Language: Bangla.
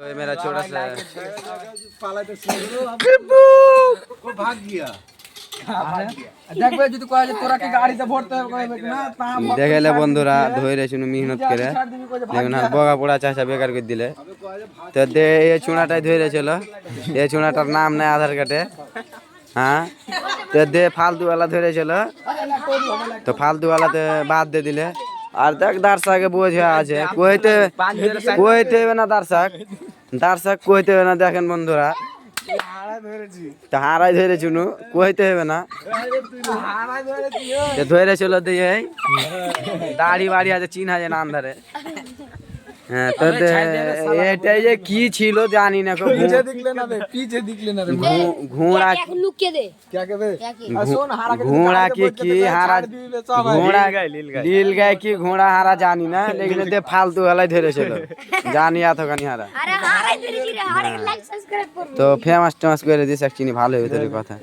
मेरा छोटा सा भाग गया দেখবে যদি কয় যে তোরা কি গাড়িতে ভরতে হবে না তা দেখলে বন্ধুরা ধরে শুনু মেহনত করে দেখুন আর বগা পোড়া চাষা বেকার করে দিলে তো দে এই চুনাটাই ধরেছিল এই চুনাটার নাম নাই আধার কার্ডে হ্যাঁ তো দে ফালতুওয়ালা ধরেছিল তো ফালতুওয়ালাতে বাদ দিয়ে দিলে আর দেখ দারসাকে বোঝা আছে কইতে কইতে হবে না দারসাক কইতে হবে না দেখেন বন্ধুরা তা হারাই ধরে চুনু কইতে হবে না ধরেছিল দিয়ে দাড়ি বাড়ি আছে চিন আছে না আন্ধারে হ্যাঁ তো এটাই যে কি ছিল জানি না পিছে দেখলে না রে পিছে দেখলে না রে ঘোড়া লুকিয়ে দে क्या कहबे सुन हारा घोड़ा की हारा घोड़ा लील गाय की घोड़ा हारा जानी ना लेकिन दे फालतू वाला ধরেছিল জানি এতখানি হারা আরে হারাই দিলি রে হারাই লাইক সাবস্ক্রাইব করব তো ফেমাস টেমাস করে দিস একচিনি ভালো হবে তোর কথা